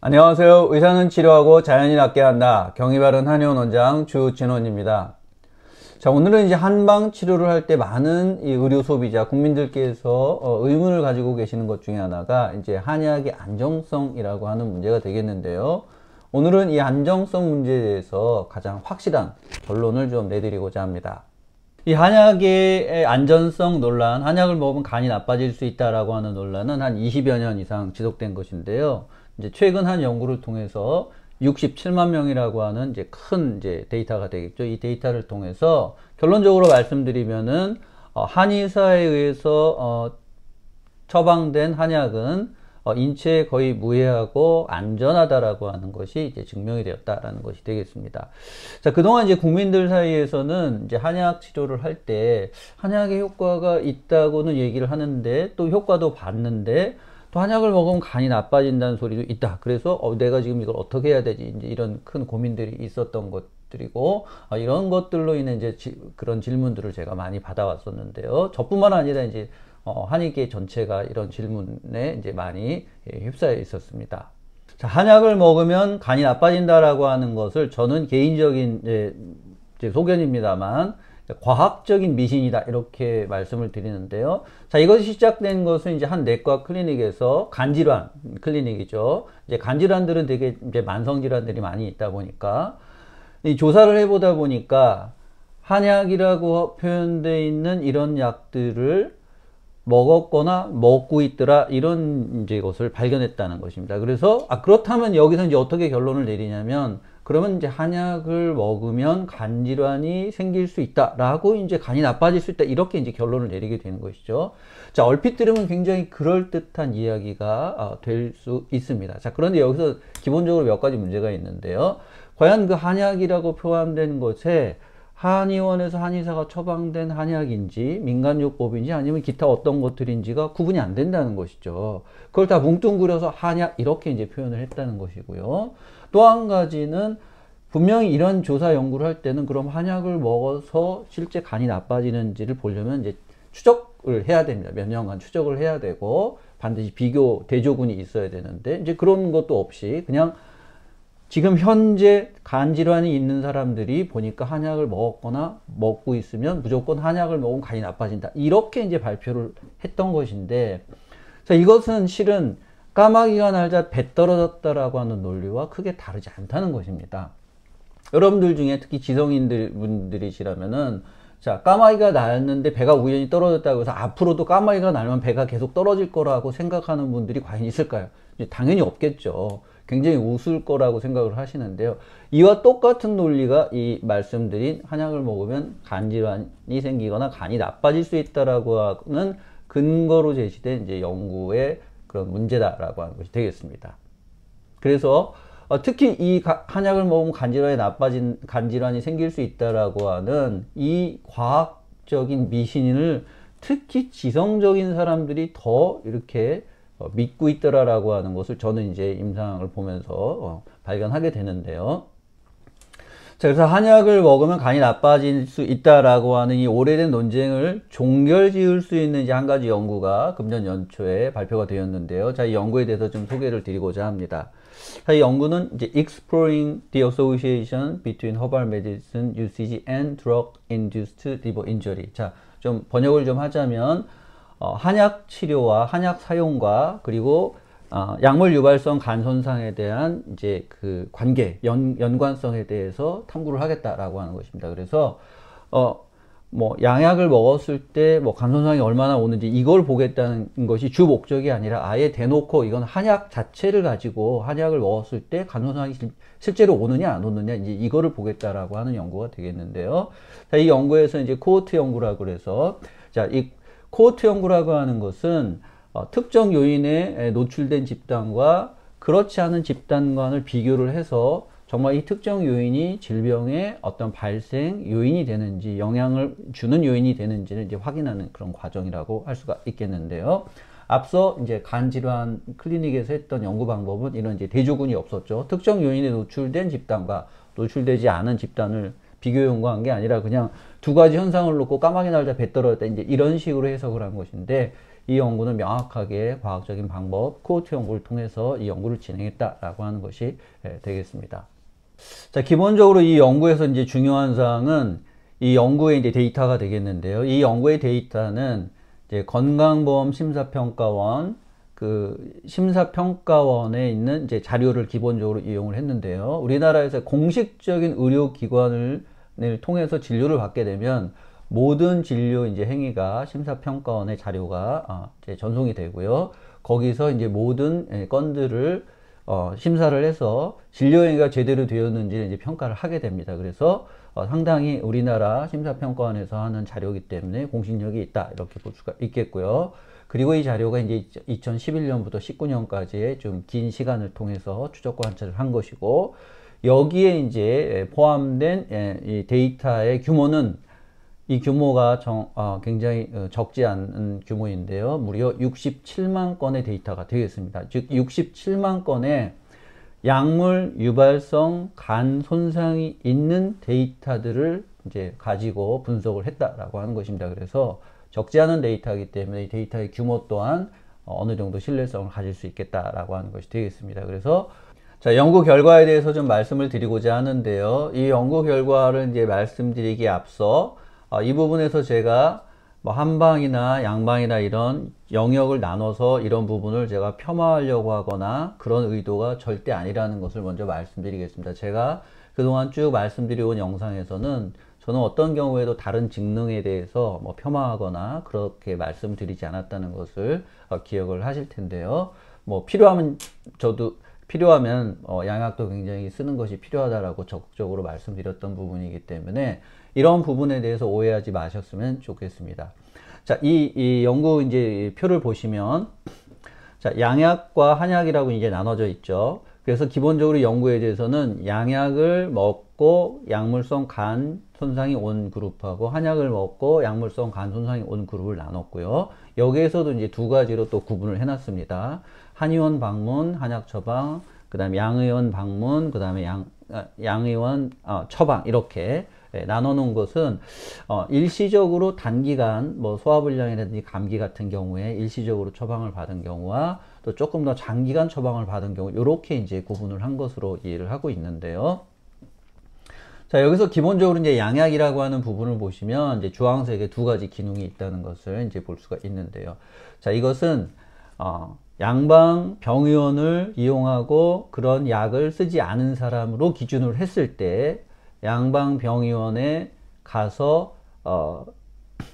안녕하세요. 의사는 치료하고 자연이 낫게 한다. 경희바른 한의원 원장 주진원입니다. 자, 오늘은 이제 한방 치료를 할 때 많은 이 의료 소비자 국민들께서 의문을 가지고 계시는 것 중에 하나가 이제 한약의 안정성이라고 하는 문제가 되겠는데요. 오늘은 이 안정성 문제에 대해서 가장 확실한 결론을 좀 내드리고자 합니다. 이 한약의 안전성 논란, 한약을 먹으면 간이 나빠질 수 있다라고 하는 논란은 한 20여 년 이상 지속된 것인데요. 이제 최근 한 연구를 통해서 67만 명이라고 하는 이제 큰 데이터가 되겠죠. 이 데이터를 통해서 결론적으로 말씀드리면은 한의사에 의해서 처방된 한약은 인체에 거의 무해하고 안전하다라고 하는 것이 이제 증명이 되었다라는 것이 되겠습니다. 자, 그동안 이제 국민들 사이에서는 이제 한약 치료를 할 때 한약의 효과가 있다고는 얘기를 하는데 또 효과도 봤는데 또 한약을 먹으면 간이 나빠진다는 소리도 있다. 그래서 내가 지금 이걸 어떻게 해야 되지? 이제 이런 큰 고민들이 있었던 것들이고 이런 것들로 인해 이제 그런 질문들을 제가 많이 받아왔었는데요. 저뿐만 아니라 이제 한의계 전체가 이런 질문에 이제 많이 휩싸여 있었습니다. 자, 한약을 먹으면 간이 나빠진다라고 하는 것을 저는 개인적인 제 소견입니다만 과학적인 미신이다 이렇게 말씀을 드리는데요. 자, 이것이 시작된 것은 이제 한 내과 클리닉에서 간질환 클리닉이죠. 이제 간질환들은 되게 이제 만성 질환들이 많이 있다 보니까 이 조사를 해보다 보니까 한약이라고 표현되어 있는 이런 약들을 먹었거나 먹고 있더라 이런 이제 것을 발견했다는 것입니다. 그래서 그렇다면 여기서 이제 어떻게 결론을 내리냐면 그러면 이제 한약을 먹으면 간 질환이 생길 수 있다라고 이제 간이 나빠질 수 있다 이렇게 이제 결론을 내리게 되는 것이죠. 자, 얼핏 들으면 굉장히 그럴듯한 이야기가 될 수 있습니다. 자, 그런데 여기서 기본적으로 몇 가지 문제가 있는데요. 과연 그 한약이라고 표현된 것에 한의원에서 한의사가 처방된 한약인지 민간요법인지 아니면 기타 어떤 것들인지가 구분이 안 된다는 것이죠. 그걸 다 뭉뚱그려서 한약 이렇게 이제 표현을 했다는 것이고요. 또 한 가지는 분명히 이런 조사 연구를 할 때는 그럼 한약을 먹어서 실제 간이 나빠지는지를 보려면 이제 추적을 해야 됩니다. 몇 년간 추적을 해야 되고 반드시 비교 대조군이 있어야 되는데 이제 그런 것도 없이 그냥 지금 현재 간 질환이 있는 사람들이 보니까 한약을 먹었거나 먹고 있으면 무조건 한약을 먹으면 간이 나빠진다. 이렇게 이제 발표를 했던 것인데, 자, 이것은 실은 까마귀가 날자 배 떨어졌다라고 하는 논리와 크게 다르지 않다는 것입니다. 여러분들 중에 특히 지성인분들이시라면은 자, 까마귀가 날았는데 배가 우연히 떨어졌다고 해서 앞으로도 까마귀가 날면 배가 계속 떨어질 거라고 생각하는 분들이 과연 있을까요? 당연히 없겠죠. 굉장히 웃을 거라고 생각을 하시는데요. 이와 똑같은 논리가 이 말씀드린 한약을 먹으면 간 질환이 생기거나 간이 나빠질 수 있다라고 하는 근거로 제시된 이제 연구의 그런 문제다라고 하는 것이 되겠습니다. 그래서 특히 이 한약을 먹으면 간 질환이 생길 수 있다라고 하는 이 과학적인 미신을 특히 지성적인 사람들이 더 이렇게 믿고 있더라라고 하는 것을 저는 이제 임상을 보면서 발견하게 되는데요. 자, 그래서 한약을 먹으면 간이 나빠질 수 있다라고 하는 이 오래된 논쟁을 종결지을 수 있는 이제 한 가지 연구가 금년 연초에 발표가 되었는데요. 자, 이 연구에 대해서 좀 소개를 드리고자 합니다. 자, 이 연구는 이제 Exploring the Association Between Herbal Medicine Usage and Drug-Induced Liver Injury. 자, 좀 번역을 좀 하자면 한약 치료와 한약 사용과 그리고 약물 유발성 간 손상에 대한 이제 그 관계, 연관성에 대해서 탐구를 하겠다라고 하는 것입니다. 그래서 뭐 양약을 먹었을 때 뭐 간 손상이 얼마나 오는지 이걸 보겠다는 것이 주 목적이 아니라 아예 대놓고 이건 한약 자체를 가지고 한약을 먹었을 때 간 손상이 실제로 오느냐 안 오느냐 이제 이거를 보겠다라고 하는 연구가 되겠는데요. 자, 이 연구에서 이제 코호트 연구라고 그래서 자, 이 코호트 연구라고 하는 것은 특정 요인에 노출된 집단과 그렇지 않은 집단간을 비교를 해서 정말 이 특정 요인이 질병의 어떤 발생 요인이 되는지 영향을 주는 요인이 되는지를 이제 확인하는 그런 과정이라고 할 수가 있겠는데요. 앞서 이제 간 질환 클리닉에서 했던 연구 방법은 이런 이제 대조군이 없었죠. 특정 요인에 노출된 집단과 노출되지 않은 집단을 비교 연구한 게 아니라 그냥 두 가지 현상을 놓고 까마귀 날자 배 떨어졌다 이제 이런 식으로 해석을 한 것인데 이 연구는 명확하게 과학적인 방법, 코호트 연구를 통해서 이 연구를 진행했다라고 하는 것이 되겠습니다. 자, 기본적으로 이 연구에서 이제 중요한 사항은 이 연구의 이제 데이터가 되겠는데요. 이 연구의 데이터는 이제 건강보험 심사평가원, 그 심사평가원에 있는 이제 자료를 기본적으로 이용을 했는데요. 우리나라에서 공식적인 의료기관을 통해서 진료를 받게 되면 모든 진료 이제 행위가 심사평가원의 자료가 이제 전송이 되고요. 거기서 이제 모든 건들을 심사를 해서 진료 행위가 제대로 되었는지 이제 평가를 하게 됩니다. 그래서 상당히 우리나라 심사평가원에서 하는 자료이기 때문에 공신력이 있다 이렇게 볼 수가 있겠고요. 그리고 이 자료가 이제 2011년부터 19년까지의 좀 긴 시간을 통해서 추적 관찰을 한 것이고, 여기에 이제 포함된 이 데이터의 규모는 이 규모가 굉장히 적지 않은 규모인데요. 무려 67만 건의 데이터가 되겠습니다. 즉 67만 건의 약물 유발성 간 손상이 있는 데이터들을 이제 가지고 분석을 했다라고 하는 것입니다. 그래서 적지 않은 데이터이기 때문에 이 데이터의 규모 또한 어느 정도 신뢰성을 가질 수 있겠다라고 하는 것이 되겠습니다. 그래서 자, 연구 결과에 대해서 좀 말씀을 드리고자 하는데요. 이 연구 결과를 이제 말씀드리기에 앞서 이 부분에서 제가 뭐 한방이나 양방이나 이런 영역을 나눠서 이런 부분을 제가 폄하하려고 하거나 그런 의도가 절대 아니라는 것을 먼저 말씀드리겠습니다. 제가 그동안 쭉 말씀드려온 영상에서는 저는 어떤 경우에도 다른 직능에 대해서 뭐 폄하하거나 그렇게 말씀드리지 않았다는 것을 기억을 하실 텐데요. 뭐 필요하면 양약도 굉장히 쓰는 것이 필요하다라고 적극적으로 말씀드렸던 부분이기 때문에 이런 부분에 대해서 오해하지 마셨으면 좋겠습니다. 자, 이 연구 이제 표를 보시면, 자, 양약과 한약이라고 이제 나눠져 있죠. 그래서 기본적으로 연구에 대해서는 양약을 먹고 약물성 간 손상이 온 그룹하고 한약을 먹고 약물성 간 손상이 온 그룹을 나눴고요. 여기에서도 이제 두 가지로 또 구분을 해놨습니다. 한의원 방문, 한약 처방, 그 다음에 양의원 방문, 그 다음에 양의원 처방, 이렇게 나눠 놓은 것은 일시적으로 단기간 뭐 소화불량이라든지 감기 같은 경우에 일시적으로 처방을 받은 경우와 또 조금 더 장기간 처방을 받은 경우, 이렇게 이제 구분을 한 것으로 이해를 하고 있는데요. 자, 여기서 기본적으로 이제 양약이라고 하는 부분을 보시면 이제 주황색에 두 가지 기능이 있다는 것을 이제 볼 수가 있는데요. 자, 이것은 양방 병의원을 이용하고 그런 약을 쓰지 않은 사람으로 기준을 했을 때 양방병의원에 가서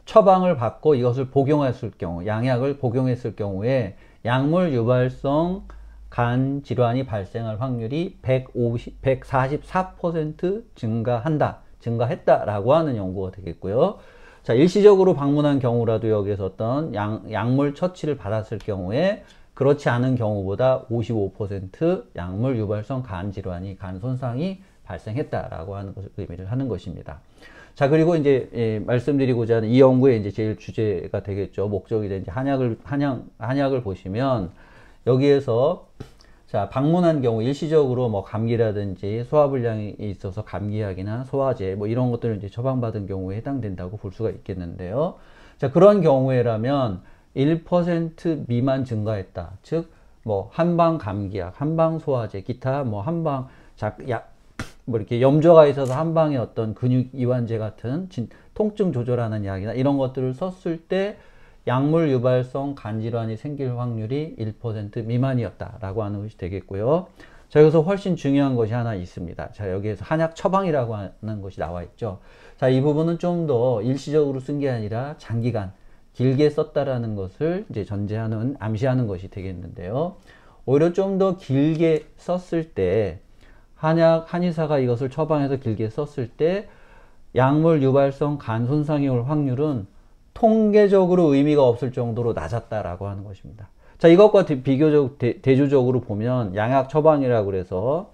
처방을 받고 이것을 복용했을 경우, 양약을 복용했을 경우에 약물 유발성 간 질환이 발생할 확률이 144% 증가했다라고 하는 연구가 되겠고요. 자, 일시적으로 방문한 경우라도 여기에서 어떤 약물 처치를 받았을 경우에 그렇지 않은 경우보다 55% 약물 유발성 간 질환이, 간 손상이 발생했다라고 하는 것을 의미를 하는 것입니다. 자, 그리고 이제 말씀드리고자 하는 이 연구의 이제 제일 주제가 되겠죠. 목적이 된 이제 한약을 보시면 여기에서 자, 방문한 경우 일시적으로 뭐 감기라든지 소화불량이 있어서 감기약이나 소화제 뭐 이런 것들을 이제 처방받은 경우에 해당된다고 볼 수가 있겠는데요. 자, 그런 경우에라면 1% 미만 증가했다. 즉, 뭐 한방 감기약, 한방 소화제, 기타 뭐 한방 뭐 이렇게 염좌가 있어서 한방에 어떤 근육 이완제 같은 통증 조절하는 약이나 이런 것들을 썼을 때 약물 유발성 간 질환이 생길 확률이 1% 미만이었다라고 하는 것이 되겠고요. 자, 여기서 훨씬 중요한 것이 하나 있습니다. 자, 여기에서 한약 처방이라고 하는 것이 나와 있죠. 자, 이 부분은 좀 더 일시적으로 쓴 게 아니라 장기간 길게 썼다라는 것을 이제 암시하는 것이 되겠는데요. 오히려 좀 더 길게 썼을 때 한의사가 이것을 처방해서 길게 썼을 때 약물 유발성 간 손상이 올 확률은 통계적으로 의미가 없을 정도로 낮았다라고 하는 것입니다. 자, 이것과 비교적 대조적으로 보면 양약 처방이라고 해서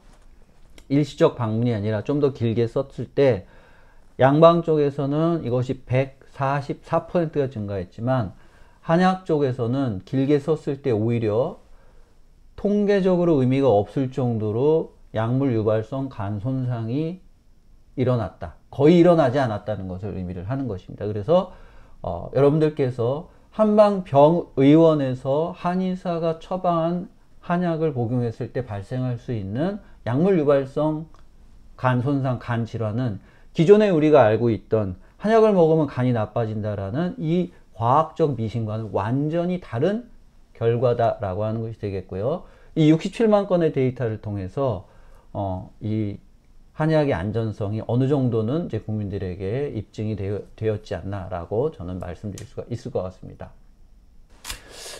일시적 방문이 아니라 좀 더 길게 썼을 때 양방 쪽에서는 이것이 144%가 증가했지만 한약 쪽에서는 길게 썼을 때 오히려 통계적으로 의미가 없을 정도로 약물 유발성 간 손상이 일어났다. 거의 일어나지 않았다는 것을 의미를 하는 것입니다. 그래서 여러분들께서 한방병의원에서 한의사가 처방한 한약을 복용했을 때 발생할 수 있는 약물 유발성 간 손상, 간 질환은 기존에 우리가 알고 있던 한약을 먹으면 간이 나빠진다라는 이 과학적 미신과는 완전히 다른 결과다라고 하는 것이 되겠고요. 이 67만 건의 데이터를 통해서 이 한약의 안전성이 어느 정도는 이제 국민들에게 입증이 되었지 않나라고 저는 말씀드릴 수가 있을 것 같습니다.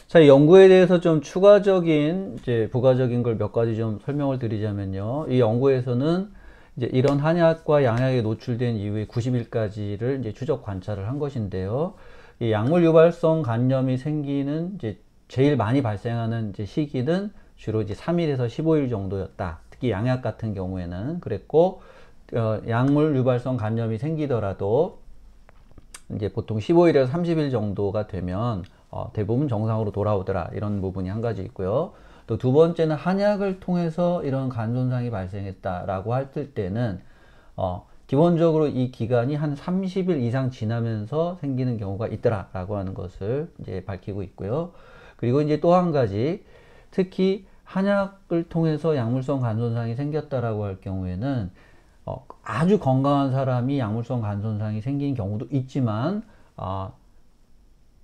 자, 이 연구에 대해서 좀 추가적인 이제 부가적인 걸 몇 가지 좀 설명을 드리자면요. 이 연구에서는 이제 이런 한약과 양약에 노출된 이후에 90일까지를 이제 추적 관찰을 한 것인데요. 이 약물 유발성 간염이 생기는 이제 제일 많이 발생하는 이제 시기는 주로 이제 3일에서 15일 정도였다. 특히 양약 같은 경우에는 그랬고, 약물 유발성 간염이 생기더라도 이제 보통 15일에서 30일 정도가 되면 대부분 정상으로 돌아오더라. 이런 부분이 한 가지 있고요. 또 두 번째는 한약을 통해서 이런 간 손상이 발생했다라고 할 때는 기본적으로 이 기간이 한 30일 이상 지나면서 생기는 경우가 있더라라고 하는 것을 이제 밝히고 있고요. 그리고 이제 또 한 가지, 특히 한약을 통해서 약물성 간 손상이 생겼다라고 할 경우에는 아주 건강한 사람이 약물성 간 손상이 생긴 경우도 있지만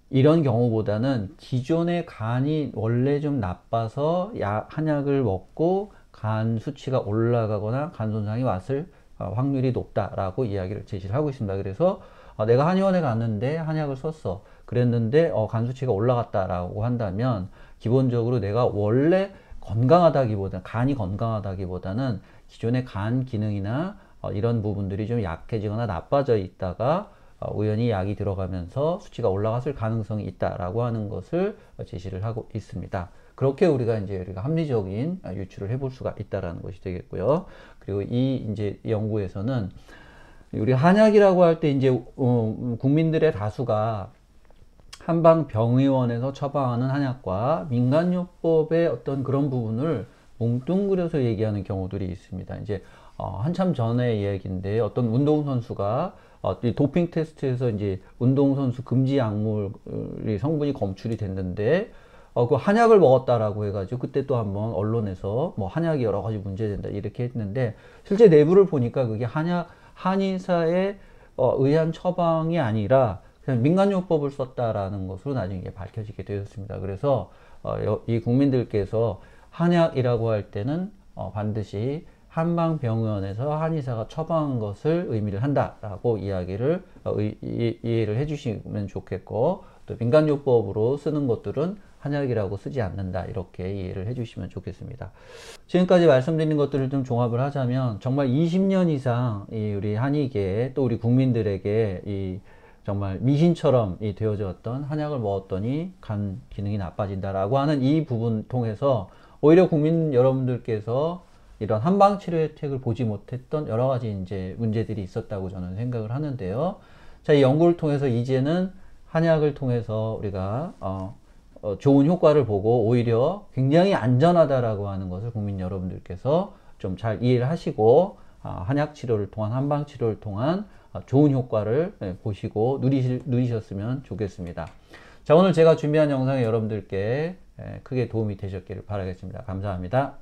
이런 경우보다는 기존의 간이 원래 좀 나빠서 한약을 먹고 간 수치가 올라가거나 간 손상이 왔을 확률이 높다라고 이야기를 제시를 하고 있습니다. 그래서 내가 한의원에 갔는데 한약을 썼어. 그랬는데 간 수치가 올라갔다라고 한다면 기본적으로 내가 원래 건강하다기보다는 간이 건강하다기보다는 기존의 간 기능이나 이런 부분들이 좀 약해지거나 나빠져 있다가 우연히 약이 들어가면서 수치가 올라갔을 가능성이 있다라고 하는 것을 제시를 하고 있습니다. 그렇게 우리가 합리적인 유추를 해볼 수가 있다라는 것이 되겠고요. 그리고 이제 연구에서는 우리 한약이라고 할 때 이제 국민들의 다수가 한방병의원에서 처방하는 한약과 민간요법의 어떤 그런 부분을 뭉뚱그려서 얘기하는 경우들이 있습니다. 이제 한참 전의 이야기인데 어떤 운동선수가 이 도핑 테스트에서 이제 운동선수 금지 약물이 성분이 검출이 됐는데 그 한약을 먹었다라고 해가지고 그때 또 한번 언론에서 뭐 한약이 여러 가지 문제된다 이렇게 했는데 실제 내부를 보니까 그게 한의사의 의한 처방이 아니라 그냥 민간요법을 썼다라는 것으로 나중에 밝혀지게 되었습니다. 그래서 이 국민들께서 한약이라고 할 때는 반드시 한방병원에서 한의사가 처방한 것을 의미를 한다라고 이야기를 이해를 해주시면 좋겠고, 또 민간요법으로 쓰는 것들은 한약이라고 쓰지 않는다 이렇게 이해를 해주시면 좋겠습니다. 지금까지 말씀드린 것들을 좀 종합을 하자면 정말 20년 이상 우리 한의계에 또 우리 국민들에게 정말 미신처럼 되어졌던 한약을 먹었더니 간 기능이 나빠진다라고 하는 이 부분 통해서 오히려 국민 여러분들께서 이런 한방치료 혜택을 보지 못했던 여러 가지 이제 문제들이 있었다고 저는 생각을 하는데요. 자, 이 연구를 통해서 이제는 한약을 통해서 우리가 좋은 효과를 보고 오히려 굉장히 안전하다라고 하는 것을 국민 여러분들께서 좀 잘 이해를 하시고 한약 치료를 통한 한방 치료를 통한 좋은 효과를 보시고 누리셨으면 좋겠습니다. 자, 오늘 제가 준비한 영상이 여러분들께 크게 도움이 되셨기를 바라겠습니다. 감사합니다.